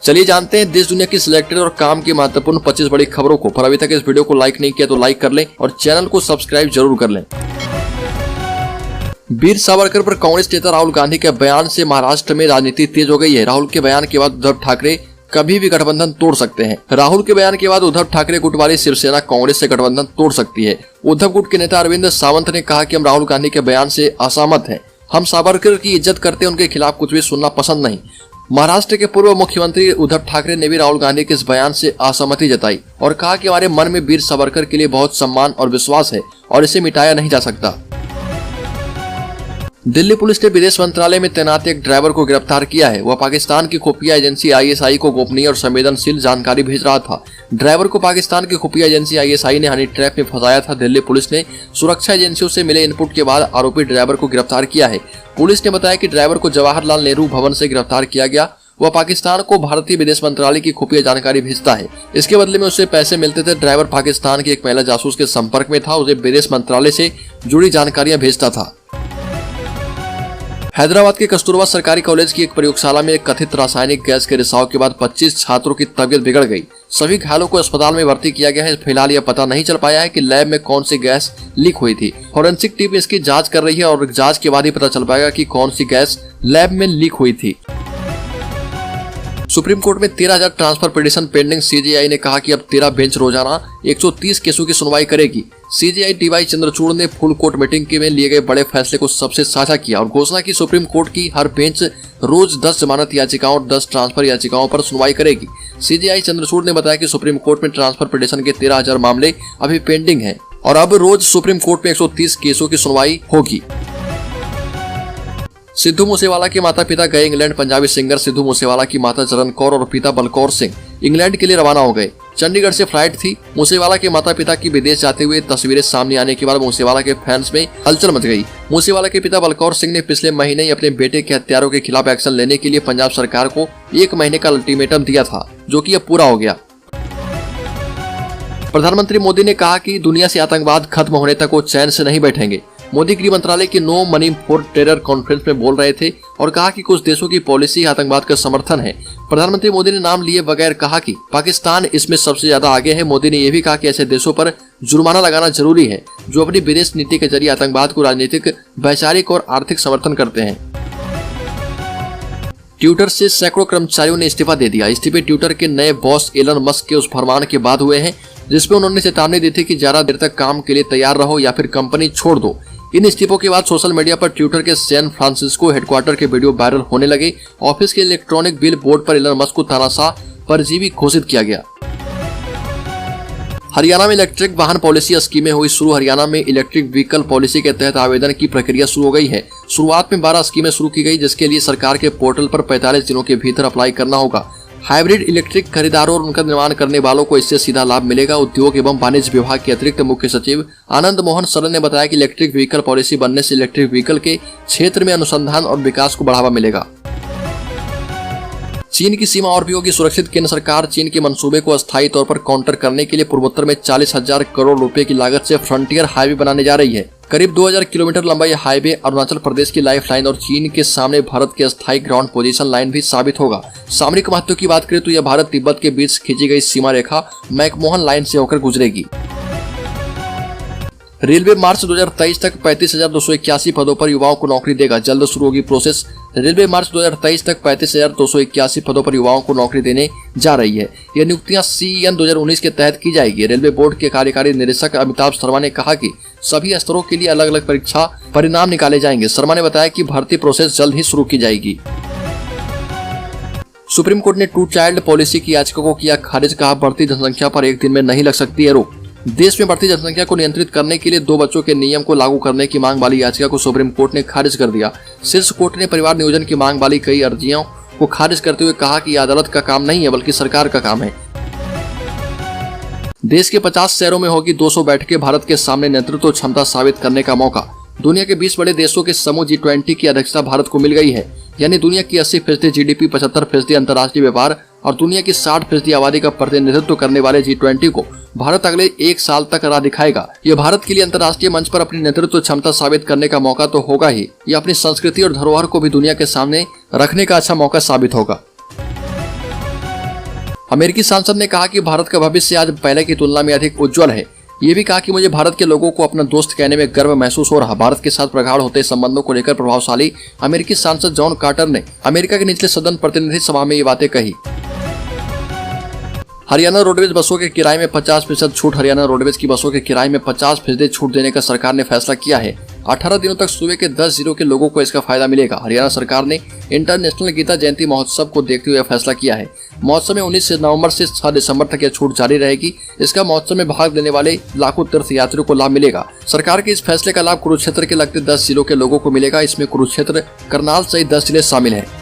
चलिए जानते हैं देश दुनिया की सिलेक्टेड और काम की महत्वपूर्ण 25 बड़ी खबरों को। पर अभी तक इस वीडियो को लाइक नहीं किया तो लाइक कर लें और चैनल को सब्सक्राइब जरूर कर लें। वीर सावरकर पर कांग्रेस नेता राहुल गांधी के बयान से महाराष्ट्र में राजनीति तेज हो गई है। राहुल के बयान के बाद उद्धव ठाकरे कभी भी गठबंधन तोड़ सकते हैं। राहुल के बयान के बाद उद्धव ठाकरे गुट वाली शिवसेना कांग्रेस से गठबंधन तोड़ सकती है। उद्धव गुट के नेता अरविंद सावंत ने कहा कि हम राहुल गांधी के बयान से असहमत हैं। हम सावरकर की इज्जत करते हैं, उनके खिलाफ कुछ भी सुनना पसंद नहीं। महाराष्ट्र के पूर्व मुख्यमंत्री उद्धव ठाकरे ने भी राहुल गांधी के इस बयान से असहमति जताई और कहा कि हमारे मन में वीर सावरकर के लिए बहुत सम्मान और विश्वास है और इसे मिटाया नहीं जा सकता। दिल्ली पुलिस ने विदेश मंत्रालय में तैनात एक ड्राइवर को गिरफ्तार किया है। वह पाकिस्तान की खुफिया एजेंसी ISI को गोपनीय और संवेदनशील जानकारी भेज रहा था। ड्राइवर को पाकिस्तान की खुफिया एजेंसी ISI ने हनी ट्रैप में फंसाया था। दिल्ली पुलिस ने सुरक्षा एजेंसियों से मिले इनपुट के बाद आरोपी ड्राइवर को गिरफ्तार किया है। पुलिस ने बताया कि ड्राइवर को जवाहरलाल नेहरू भवन से गिरफ्तार किया गया। वह पाकिस्तान को भारतीय विदेश मंत्रालय की खुफिया जानकारी भेजता है। इसके बदले में उसे पैसे मिलते थे। ड्राइवर पाकिस्तान की एक महिला जासूस के संपर्क में था, उसे विदेश मंत्रालय से जुड़ी जानकारियां भेजता था। हैदराबाद के कस्तूरबा सरकारी कॉलेज की एक प्रयोगशाला में एक कथित रासायनिक गैस के रिसाव के बाद 25 छात्रों की तबीयत बिगड़ गई। सभी घायलों को अस्पताल में भर्ती किया गया है। फिलहाल यह पता नहीं चल पाया है कि लैब में कौन सी गैस लीक हुई थी। फॉरेंसिक टीम इसकी जांच कर रही है और जांच के बाद ही पता चल पाएगा कि कौन सी गैस लैब में लीक हुई थी। सुप्रीम कोर्ट में 13,000 ट्रांसफर पिटीशन पेंडिंग। CJI ने कहा कि अब 13 बेंच रोजाना 130 केसों की सुनवाई करेगी। CJI DY चंद्रचूड़ ने फुल कोर्ट मीटिंग में लिए गए बड़े फैसले को सबसे साझा किया और घोषणा की सुप्रीम कोर्ट की हर बेंच रोज 10 जमानत याचिकाओं और 10 ट्रांसफर याचिकाओं पर सुनवाई करेगी। CJI चंद्रचूड़ ने बताया कि सुप्रीम कोर्ट में ट्रांसफर पिटीशन के 13,000 मामले अभी पेंडिंग है और अब रोज सुप्रीम कोर्ट में 130 केसों की सुनवाई होगी। सिद्धू मूसेवाला के माता पिता गए इंग्लैंड। पंजाबी सिंगर सिद्धू मूसेवाला की माता चरण कौर और पिता बलकौर सिंह इंग्लैंड के लिए रवाना हो गए। चंडीगढ़ से फ्लाइट थी। मूसेवाला के माता पिता की विदेश जाते हुए तस्वीरें सामने आने के बाद मूसेवाला के फैंस में हलचल मच गई। मूसेवाला के पिता बलकौर सिंह ने पिछले महीने ही अपने बेटे के हत्यारों के खिलाफ एक्शन लेने के लिए पंजाब सरकार को 1 महीने का अल्टीमेटम दिया था, जो कि अब पूरा हो गया। प्रधानमंत्री मोदी ने कहा कि दुनिया से आतंकवाद खत्म होने तक वो चैन से नहीं बैठेंगे। मोदी गृह मंत्रालय की no money for terror conference में बोल रहे थे और कहा कि कुछ देशों की पॉलिसी आतंकवाद का समर्थन है। प्रधानमंत्री मोदी ने नाम लिए बगैर कहा कि पाकिस्तान इसमें सबसे ज्यादा आगे है। मोदी ने यह भी कहा कि ऐसे देशों पर जुर्माना लगाना जरूरी है जो अपनी विदेश नीति के जरिए आतंकवाद को राजनीतिक, वैचारिक और आर्थिक समर्थन करते हैं। ट्विटर से सैकड़ों कर्मचारियों ने इस्तीफा दे दिया। इस्तीफे ट्विटर के नए बॉस एलन मस्क के उस फरमान के बाद हुए हैं जिसमें उन्होंने चेतावनी दी थी कि ज्यादा देर तक काम के लिए तैयार रहो या फिर कंपनी छोड़ दो। इन इस्तीफों के बाद सोशल मीडिया पर ट्विटर के सैन फ्रांसिस्को हेडक्वार्टर के वीडियो वायरल होने लगे। ऑफिस के इलेक्ट्रॉनिक बिल बोर्ड पर एलन मस्क को तानाशाह परजीवी घोषित किया गया। हरियाणा में इलेक्ट्रिक वाहन पॉलिसी स्कीमें हुई शुरू। हरियाणा में इलेक्ट्रिक व्हीकल पॉलिसी के तहत आवेदन की प्रक्रिया शुरू हो गई है। शुरुआत में 12 स्कीमें शुरू की गई जिसके लिए सरकार के पोर्टल पर 45 दिनों के भीतर अप्लाई करना होगा। हाइब्रिड इलेक्ट्रिक खरीदारों और उनका निर्माण करने वालों को इससे सीधा लाभ मिलेगा। उद्योग एवं वाणिज्य विभाग के अतिरिक्त मुख्य सचिव आनंद मोहन सरन ने बताया कि इलेक्ट्रिक व्हीकल पॉलिसी बनने से इलेक्ट्रिक व्हीकल के क्षेत्र में अनुसंधान और विकास को बढ़ावा मिलेगा। चीन की सीमा और भी होगी सुरक्षित। केंद्र सरकार चीन के मंसूबे को अस्थायी तौर पर काउंटर करने के लिए पूर्वोत्तर में 40,000 करोड़ रुपए की लागत से फ्रंटियर हाईवे बनाने जा रही है। करीब 2000 किलोमीटर लंबा यह हाईवे अरुणाचल प्रदेश की लाइफ लाइन और चीन के सामने भारत की अस्थायी ग्राउंड पोजीशन लाइन भी साबित होगा। सामरिक महत्व की बात करें तो यह भारत तिब्बत के बीच खींची गई सीमा रेखा मैकमोहन लाइन से होकर गुजरेगी। रेलवे मार्च 2023 तक 35,281 पदों पर युवाओं को नौकरी देगा। जल्द शुरू होगी प्रोसेस। रेलवे मार्च 2023 तक 35,281 पदों पर युवाओं को नौकरी देने जा रही है। यह नियुक्तियां CEN 2019 के तहत की जाएगी। रेलवे बोर्ड के कार्यकारी निदेशक अमिताभ शर्मा ने कहा कि सभी स्तरों के लिए अलग अलग परीक्षा परिणाम निकाले जाएंगे। शर्मा ने बताया कि भर्ती प्रोसेस जल्द ही शुरू की जाएगी। सुप्रीम कोर्ट ने 2 चाइल्ड पॉलिसी की याचिका को किया खारिज। कहा बढ़ती जनसंख्या पर एक दिन में नहीं लग सकती है रोक। देश में बढ़ती जनसंख्या को नियंत्रित करने के लिए 2 बच्चों के नियम को लागू करने की मांग वाली याचिका को सुप्रीम कोर्ट ने खारिज कर दिया। शीर्ष कोर्ट ने परिवार नियोजन की मांग वाली कई अर्जियों को खारिज करते हुए कहा कि यह अदालत का काम नहीं है बल्कि सरकार का काम है। देश के 50 शहरों में होगी 200 बैठकें। भारत के सामने नेतृत्व क्षमता साबित करने का मौका। दुनिया के 20 बड़े देशों के समूह G20 की अध्यक्षता भारत को मिल गई है। यानी दुनिया की 80% GDP, 75% अंतर्राष्ट्रीय व्यापार और दुनिया की 60% आबादी का प्रतिनिधित्व करने वाले G20 को भारत अगले 1 साल तक राह दिखाएगा। यह भारत के लिए अंतर्राष्ट्रीय मंच पर अपनी नेतृत्व क्षमता साबित करने का मौका तो होगा ही, यह अपनी संस्कृति और धरोहर को भी दुनिया के सामने रखने का अच्छा मौका साबित होगा। अमेरिकी सांसद ने कहा कि भारत का भविष्य आज पहले की तुलना में अधिक उज्जवल है। ये भी कहा कि मुझे भारत के लोगों को अपना दोस्त कहने में गर्व महसूस हो रहा। भारत के साथ प्रगाढ़ होते संबंधों को लेकर प्रभावशाली अमेरिकी सांसद जॉन कार्टर ने अमेरिका के निचले सदन प्रतिनिधि सभा में ये बातें कही। हरियाणा रोडवेज बसों के किराए में 50% छूट। हरियाणा रोडवेज की बसों के किराए में 50% छूट देने का सरकार ने फैसला किया है। 18 दिनों तक सूबे के 10 जिलों के लोगों को इसका फायदा मिलेगा। हरियाणा सरकार ने इंटरनेशनल गीता जयंती महोत्सव को देखते हुए फैसला किया है। महोत्सव में 19 नवंबर से 6 दिसंबर तक यह छूट जारी रहेगी। इसका महोत्सव में भाग लेने वाले लाखों तीर्थ यात्रियों को लाभ मिलेगा। सरकार के इस फैसले का लाभ कुरुक्षेत्र के लगते 10 जिलों के लोगों को मिलेगा। इसमें कुरुक्षेत्र, करनाल सहित 10 जिले शामिल है।